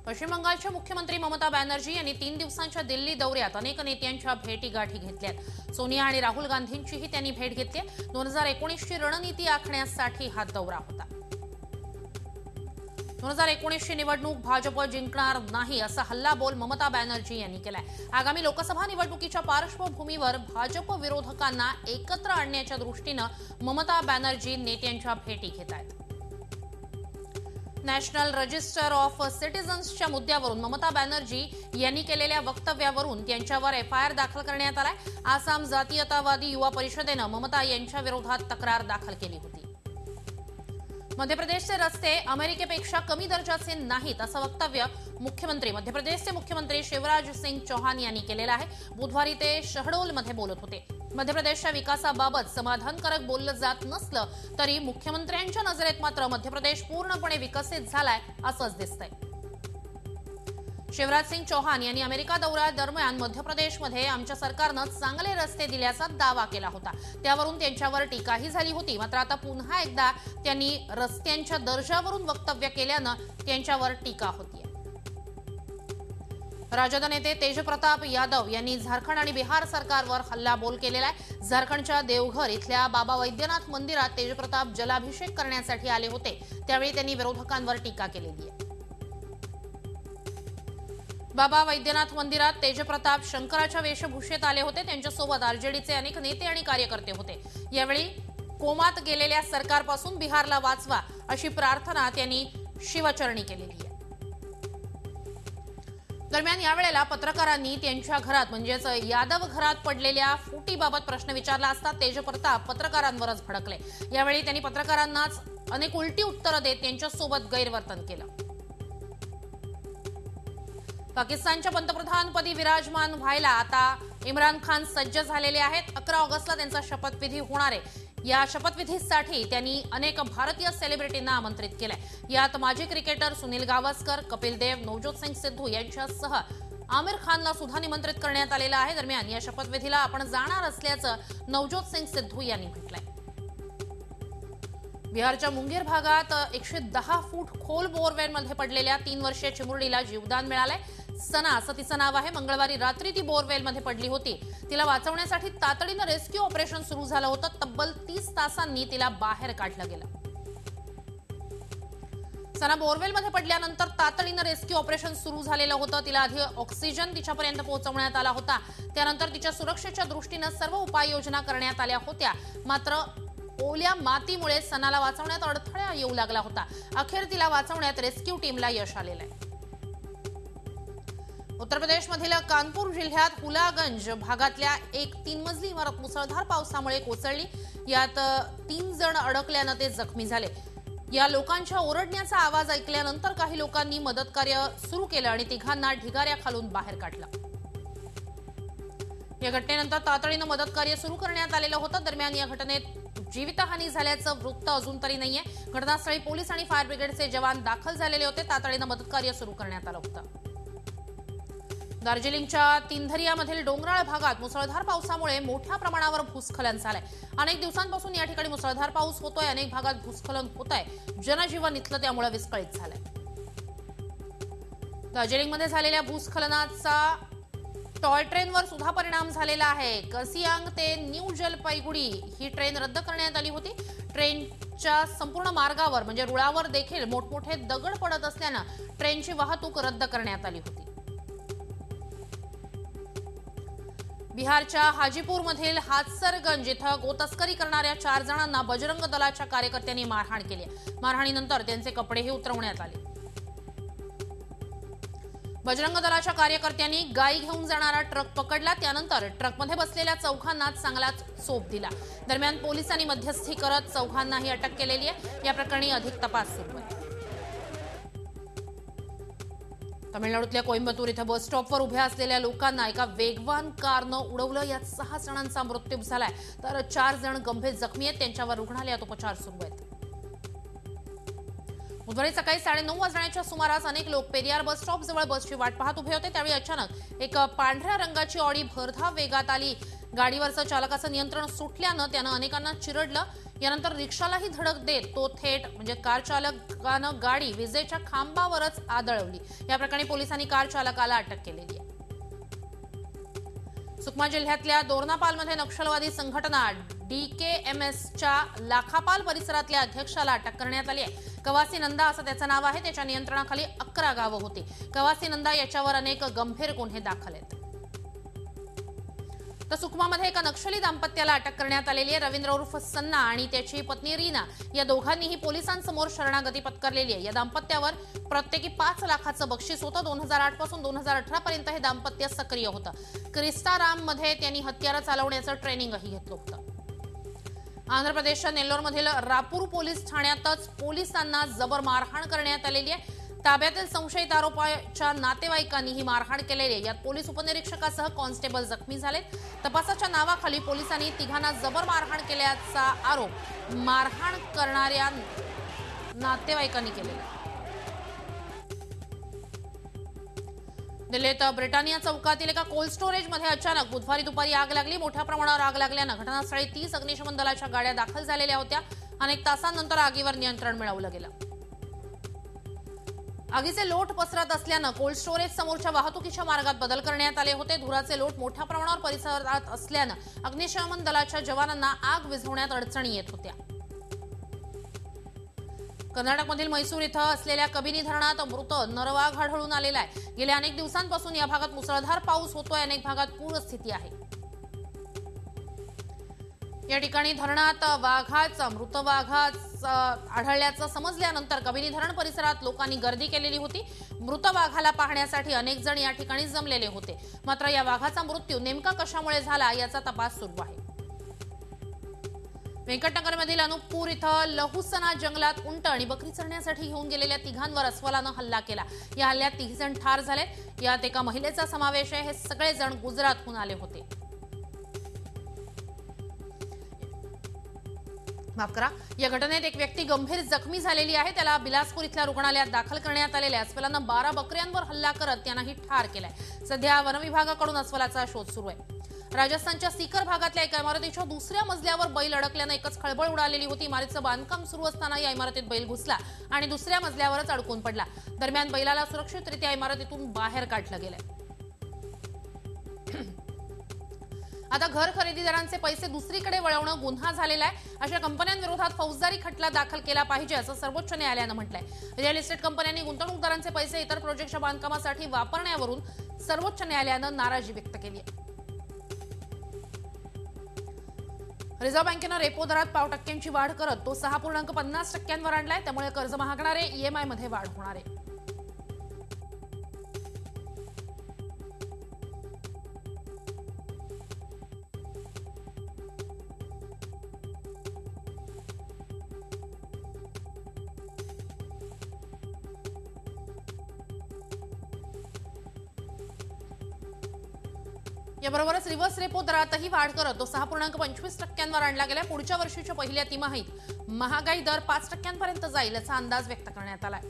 पश्चिम बंगालच्या मुख्यमंत्री ममता बॅनर्जी यांनी 3 दिवसांच्या दिल्ली दौऱ्यात अनेक नेत्यांच्या भेटीगाठी घेतल्यात। सोनिया आणि राहुल गांधींचीही त्यांनी भेट घेतली। 2019ची रणनीती आखण्यासाठी हा दौरा होता। 2019ची निवडणूक भाजप जिंकणार नाही असा हल्लाबोल ममता बॅनर्जी यांनी केलाय। आगामी लोकसभा निवडणुकीच्या पार्श्वभूमीवर भाजप विरोधकांना एकत्र आणण्याच्या दृष्टीनं ममता बॅनर्जी नेत्यांच्या भेटी घेत आहेत। नॅशनल रजिस्टर ऑफ सिटिझन्सच्या मुद्द्यावरून ममता बॅनर्जी यांनी केलेल्या वक्तव्यावरून त्यांच्यावर एफआयआर दाखल करण्यात आलाय। आसाम जातीयतावादी युवा परिषदेनं ममता यांच्या विरोधात तक्रार दाखल केली होती। मध्य प्रदेशचे रस्ते अमेरिकेपेक्षा कमी दर्जाचे नाहीत असं वक्तव्य मध्य प्रदेशचे मुख्यमंत्री शिवराज सिंग चौहान यांनी केलेलं आहे। बुधवारी ते शहडोलमध्ये बोलत होते। मध्य प्रदेशच्या विकासाबाबत समाधानकारक बोललं जात नसलं तरी मुख्यमंत्र्यांच्या नजरेत मात्र मध्य प्रदेश पूर्णपणे विकसित झालाय असंच दिसतंय। शिवराज सिंग चौहान यांनी अमेरिका दौऱ्यादरम्यान मध्य प्रदेशमध्ये आमच्या सरकारनं चांगले रस्ते दिल्याचा दावा केला होता। त्यावरून त्यांच्यावर टीकाही झाली होती। मात्र आता पुन्हा एकदा त्यांनी रस्त्यांच्या दर्जावरून वक्तव्य केल्यानं त्यांच्यावर टीका होतीये। राजद नेते तेजप्रताप यादव यांनी झारखंड आणि बिहार सरकारवर हल्लाबोल केलेला आहे। झारखंडच्या देवघर इथल्या बाबा वैद्यनाथ मंदिरात तेजप्रताप जलाभिषेक करण्यासाठी आले होते। त्यावेळी त्यांनी विरोधकांवर टीका केलेली आहे। बाबा वैद्यनाथ मंदिरात तेजप्रताप शंकराच्या वेशभूषेत आले होते। त्यांच्यासोबत आरजेडीचे अनेक नेते आणि कार्यकर्ते होते। यावेळी कोमात गेलेल्या सरकारपासून बिहारला वाचवा अशी प्रार्थना त्यांनी शिवचरणी केलेली आहे। दरम्यान यावेळेला पत्रकारांनी त्यांच्या घरात म्हणजेच यादव घरात पडलेल्या फुटीबाबत प्रश्न विचारला असता तेजप्रताप पत्रकारांवरच भडकले। यावेळी त्यांनी पत्रकारांनाच अनेक उलटी उत्तरं देत त्यांच्यासोबत गैरवर्तन केलं। पाकिस्तानच्या पंतप्रधानपदी विराजमान व्हायला आता इम्रान खान सज्ज झालेले आहेत। 11 ऑगस्टला त्यांचा शपथविधी होणार आहे। या शपथविधीसाठी त्यांनी अनेक भारतीय सेलिब्रिटींना आमंत्रित केलंय। यात माजी क्रिकेटर सुनील गावस्कर, कपिल देव, नवज्योत सिंग सिद्धू यांच्यासह आमिर खानला सुद्धा निमंत्रित करण्यात आलेलं आहे। दरम्यान या शपथविधीला आपण जाणार असल्याचं नवज्योत सिंग सिद्धू यांनी म्हटलंय। बिहारच्या मुंगेर भागात 110 फूट खोल बोरवेलमध्ये पडलेल्या 3 वर्षीय चिमुरडीला जीवदान मिळालंय। सना असं तिचं नाव आहे। मंगळवारी रात्री ती बोरवेलमध्ये पडली होती। तिला वाचवण्यासाठी तातडीनं रेस्क्यू ऑपरेशन सुरू झालं होतं। तब्बल 30 तासांनी तिला बाहेर काढलं गेलं। सना बोरवेलमध्ये पडल्यानंतर तातडीनं रेस्क्यू ऑपरेशन सुरू झालेलं होतं। तिला आधी ऑक्सिजन तिच्यापर्यंत पोहोचवण्यात आला होता। त्यानंतर तिच्या सुरक्षेच्या दृष्टीनं सर्व उपाययोजना करण्यात आल्या होत्या। मात्र ओल्या मातीमुळे सनाला वाचवण्यात अडथळा येऊ लागला होता। अखेर तिला वाचवण्यात रेस्क्यू टीमला यश आलेलं आहे। उत्तर प्रदेशमधील कानपूर जिल्ह्यात हुलागंज भागातल्या एक 3 मजली इमारत मुसळधार पावसामुळे कोसळली। यात 3 जण अडकल्यानं ते जखमी झाले। या लोकांच्या ओरडण्याचा आवाज ऐकल्यानंतर काही लोकांनी मदत कार्य सुरू केलं आणि तिघांना ढिगाऱ्याखालून बाहेर काढलं। या घटनेनंतर तातडीनं मदत कार्य सुरू करण्यात आलेलं होतं। दरम्यान या घटनेत जीवितहानी झाल्याचं वृत्त अजून तरी नाहीये। घटनास्थळी पोलीस आणि फायर ब्रिगेडचे जवान दाखल झालेले होते। तातडीनं मदत कार्य सुरू करण्यात आलं होतं। दार्जिलिंगच्या तिंधरियामधील डोंगराळ भागात मुसळधार पावसामुळे मोठ्या प्रमाणावर भूस्खलन झालंय। अनेक दिवसांपासून या ठिकाणी मुसळधार पाऊस होतोय। अनेक भागात भूस्खलन होत आहे। जनजीवन इथलं त्यामुळे विस्कळीत झालंय। दार्जिलिंगमध्ये झालेल्या भूस्खलनाचा टॉय ट्रेनवर सुद्धा परिणाम झालेला आहे। कसियांग ते न्यू जलपैगुडी ही ट्रेन रद्द करण्यात आली होती। ट्रेनच्या संपूर्ण मार्गावर म्हणजे रुळावर देखील मोठमोठे दगड पडत असल्यानं ट्रेनची वाहतूक रद्द करण्यात आली होती। बिहारच्या हाजीपूरमधील हाथसरगंज इथं गोतस्करी करणाऱ्या 4 जणांना बजरंग दलाच्या कार्यकर्त्यांनी मारहाण केली। मारहाणीनंतर त्यांचे कपडेही उतरवण्यात आले। बजरंग दलाच्या कार्यकर्त्यांनी गाई घेऊन जाणारा ट्रक पकडला। त्यानंतर ट्रकमध्ये बसलेल्या चौघांना चांगलाच चोप दिला। दरम्यान पोलिसांनी मध्यस्थी करत चौघांनाही अटक केलेली आहे। या प्रकरणी अधिक तपास सुरू आहे। तमिळनाडूतल्या कोइंबतूर इथं बस स्टॉपवर उभ्या असलेल्या लोकांना एका वेगवान कारनं उडवलं। यात 6 जणांचा मृत्यू झालाय तर 4 जण गंभीर जखमी आहेत। त्यांच्यावर रुग्णालयात उपचार सुरू आहेत। बुधवारी सकाळी 9:30 वाजण्याच्या सुमारास अनेक लोक पेरियार बस स्टॉप जवळ बसची वाट पाहत उभे होते। त्यावेळी अचानक एक पांढऱ्या रंगाची ऑडी भरधाव वेगात आली। गाडीवरचं चालकाचं नियंत्रण सुटल्यानं त्यानं अनेकांना चिरडलं। यानंतर रिक्षालाही धडक देत तो थेट म्हणजे कार चालकानं गाडी विजेच्या खांबावरच आदळवली। या प्रकरणी पोलिसांनी कार चालकाला अटक केलेली आहे। सुकमा जिल्ह्यातल्या दोरनापालमध्ये नक्षलवादी संघटना DKMSच्या लाखापाल परिसरातल्या अध्यक्षाला अटक करण्यात आली आहे। कवासी नंदा असं त्याचं नाव आहे। त्याच्या नियंत्रणाखाली 11 गावं होती। कवासी नंदा याच्यावर अनेक गंभीर गुन्हे दाखल आहेत। तर सुकमामध्ये एका नक्षली दाम्पत्याला अटक करण्यात आलेली आहे। रवींद्र उर्फ सन्ना आणि त्याची पत्नी रीना या दोघांनीही पोलिसांसमोर शरणागती पत्करलेली आहे। या दाम्पत्यावर प्रत्येकी 5 लाखाचं बक्षीस होतं। 2008 पासून 2018 पर्यंत हे दाम्पत्य सक्रिय होतं। क्रिस्ताराममध्ये त्यांनी हत्यारं चालवण्याचं ट्रेनिंगही घेतलं होतं। आंध्र प्रदेशच्या नेल्लोरमधील रापूर पोलीस ठाण्यातच पोलिसांना जबर मारहाण करण्यात आलेली आहे। ताब्यातील संशयित आरोपीच्या नातेवाईकांनी ही मारहाण केलेली आहे। यात पोलीस उपनिरीक्षकासह कॉन्स्टेबल जखमी झालेत। तपासाच्या नावाखाली पोलिसांनी तिघांना जबर मारहाण केल्याचा आरोप मारहाण करणाऱ्या नातेवाईकांनी केलेला आहे। दिल्लीत ब्रिटानिया चौकातील एका कोल्ड स्टोरेजमध्ये अचानक बुधवारी दुपारी आग लागली। मोठ्या प्रमाणावर आग लागल्यानं घटनास्थळी 30 अग्निशमन दलाच्या गाड्या दाखल झालेल्या होत्या। अनेक तासांनंतर आगीवर नियंत्रण मिळवलं गेलं। आगीचे लोट पसरत असल्यानं कोल्ड स्टोरेज समोरच्या वाहतुकीच्या मार्गात बदल करण्यात आले होते। धुराचे लोट मोठ्या प्रमाणावर परिसरात असल्यानं अग्निशमन दलाच्या जवानांना आग विझवण्यात अडचणी येत होत्या। कर्नाटकमधील मैसूर इथं असलेल्या कबिनी धरणात मृत नरवाघ आढळून आलेला आहे। गेल्या अनेक दिवसांपासून या भागात मुसळधार पाऊस होतोय। अनेक भागात पूरस्थिती आहे। या ठिकाणी धरणात मृत वाघाच आढळल्याचं समजल्यानंतर कबिनी धरण परिसरात लोकांनी गर्दी केलेली होती। मृत वाघाला पाहण्यासाठी अनेक जण या ठिकाणी जमलेले होते। मात्र या वाघाचा मृत्यू नेमका कशामुळे झाला याचा तपास सुरू आहे। व्यंकटनगरमधील अनुपपूर इथं लहुसना जंगलात उंट आणि बकरी चरण्यासाठी घेऊन गेलेल्या तिघांवर अस्वलानं हल्ला केला। या हल्ल्यात 3 जण ठार झाले। यात एका महिलेचा समावेश आहे। हे सगळे जण गुजरातहून आले होते। माफ करा, या घटनेत एक व्यक्ती गंभीर जखमी झालेली आहे। त्याला बिलासपूर इथल्या रुग्णालयात दाखल करण्यात आलेले आहे। अस्वलानं 12 बकऱ्यांवर हल्ला करत त्यांनाही ठार केलाय। सध्या वनविभागाकडून अस्वलाचा शोध सुरू आहे। राजस्थानच्या सीकर भागातल्या एका इमारतीच्या दुसऱ्या मजल्यावर बैल अडकल्यानं एकच खळबळ उडालेली होती। इमारतीचं बांधकाम सुरू असताना या इमारतीत बैल घुसला आणि दुसऱ्या मजल्यावरच अडकून पडला। दरम्यान बैलाला सुरक्षितरित्या इमारतीतून बाहेर काढलं गेलंय। आता घर खरेदीदारांचे पैसे दुसरीकडे वळवणं गुन्हा झालेला आहे। अशा कंपन्यांविरोधात फौजदारी खटला दाखल केला पाहिजे असं सर्वोच्च न्यायालयानं म्हटलंय। रिअल इस्टेट कंपन्यांनी गुंतवणूकदारांचे पैसे इतर प्रोजेक्टच्या बांधकामासाठी वापरण्यावरून सर्वोच्च न्यायालयानं नाराजी व्यक्त केली आहे। रिझर्व्ह बँकेनं रेपो दरात पाव टक्क्यांची वाढ करत तो 6.50% आणलाय। त्यामुळे कर्ज मागणारे EMI मध्ये वाढ होणार आहे। याबरोबरच रिव्हर्स रेपो दरातही वाढ करत तो 6.25% आणला गेला। पुढच्या वर्षीच्या पहिल्या तिमाहीत महागाई दर 5% जाईल असा अंदाज व्यक्त करण्यात आलाय।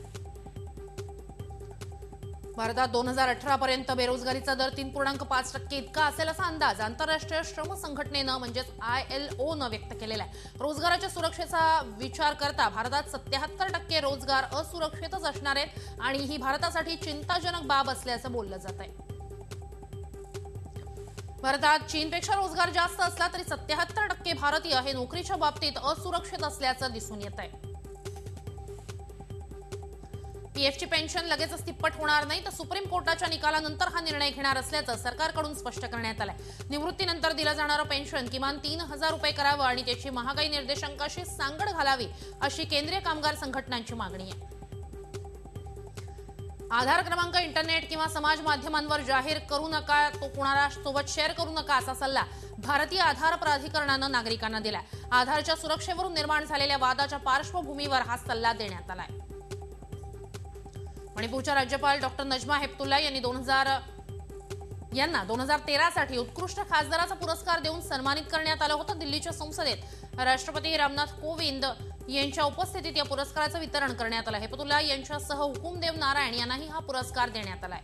भारतात 2018 पर्यंत बेरोजगारीचा दर 3.5% इतका असेल असा अंदाज आंतरराष्ट्रीय श्रम संघटनेनं म्हणजेच ILOनं व्यक्त केलेला आहे। रोजगाराच्या सुरक्षेचा विचार करता भारतात 77% रोजगार असुरक्षितच असणार आहेत आणि ही भारतासाठी चिंताजनक बाब असल्याचं बोललं जात आहे। भारतात चीनपेक्षा रोजगार जास्त असला तरी 77% भारतीय हे नोकरीच्या बाबतीत असुरक्षित असल्याचं दिसून येत आहे। पीएफची पेन्शन लगेचच तिप्पट होणार नाही तर सुप्रीम कोर्टाच्या निकालानंतर हा निर्णय घेणार असल्याचं सरकारकडून स्पष्ट करण्यात आलंय। निवृत्तीनंतर दिलं जाणारं पेन्शन किमान 3000 रुपये करावं आणि त्याची महागाई निर्देशांकाशी सांगड घालावी अशी केंद्रीय कामगार संघटनांची मागणी आहे। आधार क्रमांक इंटरनेट किंवा समाज माध्यमांवर जाहीर करू नका, तो कोणासोबत शेअर करू नका असा सल्ला भारतीय आधार प्राधिकरणानं नागरिकांना दिलाय। आधारच्या सुरक्षेवरून निर्माण झालेल्या वादाच्या पार्श्वभूमीवर हा सल्ला देण्यात आलाय। मणिपूरच्या राज्यपाल डॉक्टर नजमा हेपतुल्ला यांनी 2013 साठी उत्कृष्ट खासदाराचा पुरस्कार देऊन सन्मानित करण्यात आलं होतं। दिल्लीच्या संसदेत राष्ट्रपती रामनाथ कोविंद यांच्या उपस्थितीत या पुरस्काराचं वितरण करण्यात आलं। हेपतुल्ला यांच्यासह हुकुमदेव नारायण यांनाही हा पुरस्कार देण्यात आलाय।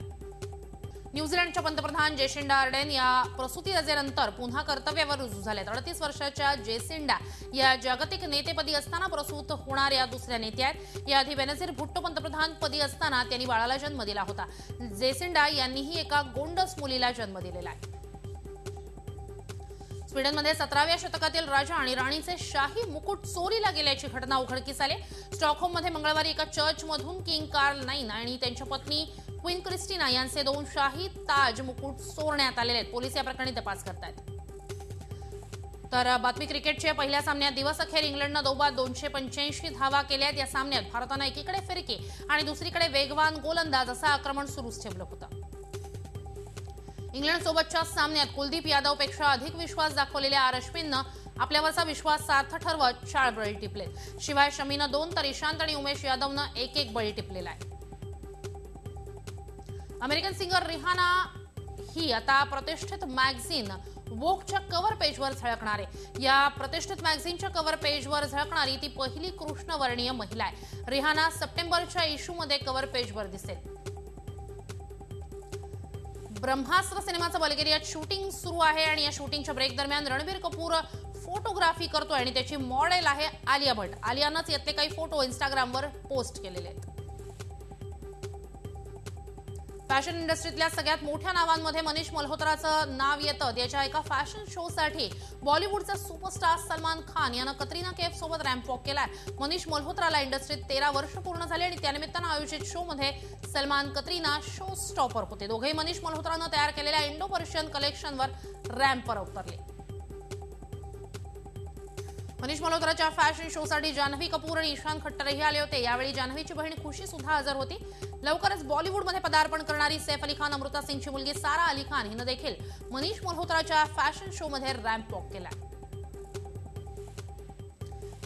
न्यूझीलंडच्या पंतप्रधान जेसिंडा आर्डेन या प्रसूती रजेनंतर पुन्हा कर्तव्यावर रुजू झाल्यात. 38 वर्षाच्या जेसिंडा या जागतिक नेतेपदी असताना प्रसूत होणाऱ्या दुसऱ्या नेत्या आहेत. याआधी बेनझीर भुट्टो पंतप्रधानपदी असताना त्यांनी बाळाला जन्म दिला होता. जेसिंडा यांनीही एका गोंडस मुलीला जन्म दिलेला आहे. स्वीडनमध्ये 17व्या शतकातील राजा आणि राणीचे शाही मुकुट चोरीला गेल्याची घटना उघडकीस आली. स्टॉकहोममध्ये मंगळवारी एका चर्चमधून किंग कार्ल IX आणि त्यांच्या पत्नी क्वीन क्रिस्टिना यांचे 2 शाही ताज मुकुट चोरण्यात आलेले आहेत. पोलीस या प्रकरणी तपास करतायत. तर बातमी क्रिकेटच्या पहिल्या सामन्यात दिवस अखेर इंग्लंडनं दोबात 285 धावा केल्यात. या सामन्यात भारतानं एकीकडे फिरकी आणि दुसरीकडे वेगवान गोलंदाज असं आक्रमण सुरूच ठेवलं होतं. इंग्लंडसोबतच्या सामन्यात कुलदीप यादवपेक्षा अधिक विश्वास दाखवलेल्या अश्विननं आपल्यावरचा विश्वास सार्थ ठरवत 4 बळी टिपले. शिवाय शमीनं 2 तर ईशांत आणि उमेश यादवनं 1-1 बळी टिपलेला आहे. अमेरिकन सिंगर रिहाना ही आता प्रतिष्ठित मॅगझिन वोगच्या कव्हर पेजवर झळकणार आहे. या प्रतिष्ठित मॅगझिनच्या कव्हर पेजवर झळकणारी ती पहिली कृष्णवर्णीय महिला आहे. रिहाना सप्टेंबरच्या इश्यूमध्ये कव्हर पेजवर दिसेल. ब्रह्मास्त्र सिनेमाचं बल्गेरियात शूटिंग सुरू आहे आणि या शूटिंगच्या ब्रेक दरम्यान रणबीर कपूर फोटोग्राफी करतोय आणि त्याची मॉडेल आहे आलिया भट्ट. आलियानंच यातले काही फोटो इंस्टाग्रामवर पोस्ट केलेले आहेत. फॅशन इंडस्ट्रीतल्या सगळ्यात मोठ्या नावांमध्ये मनीष मल्होत्राचं नाव येतं. त्याच्या एका फॅशन शोसाठी बॉलिवूडचा सुपरस्टार सलमान खान यानं कतरिना कैफ सोबत रॅम्प वॉक केलाय. मनीष मल्होत्राला इंडस्ट्रीत 13 वर्ष पूर्ण झाले आणि त्यानिमित्तानं आयोजित शोमध्ये सलमान कतरिना शो स्टॉपर होते. दोघेही मनीष मल्होत्रानं तयार केलेल्या इंडो पर्शियन कलेक्शनवर रॅम्पवर उतरले. मनीष मल्होत्राच्या फॅशन शोसाठी जान्हवी कपूर आणि ईशान खट्टरही आले होते. यावेळी जान्हवीची बहीण खुशी सुद्धा हजर होती. लवकरच बॉलिवूडमध्ये पदार्पण करणारी सैफ अली खान अमृता सिंगची मुलगी सारा अली खान हिनं देखील मनीष मल्होत्राच्या फॅशन शोमध्ये रॅम्प वॉक केला.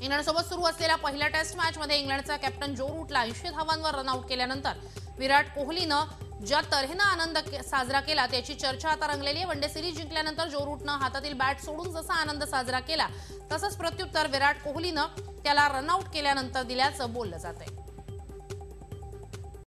इंग्लंडसोबत सुरू असलेल्या पहिल्या टेस्ट मॅचमध्ये इंग्लंडचा कॅप्टन जो रूटला 80 धावांवर रनआउट केल्यानंतर विराट कोहलीनं ज्या तऱ्हेनं आनंद साजरा केला त्याची चर्चा आता रंगलेली आहे. वनडे सिरीज जिंकल्यानंतर जो रूटनं हातातील बॅट सोडून जसा आनंद साजरा केला तसंच प्रत्युत्तर विराट कोहलीनं त्याला रनआउट केल्यानंतर दिल्याचं बोललं जातंय.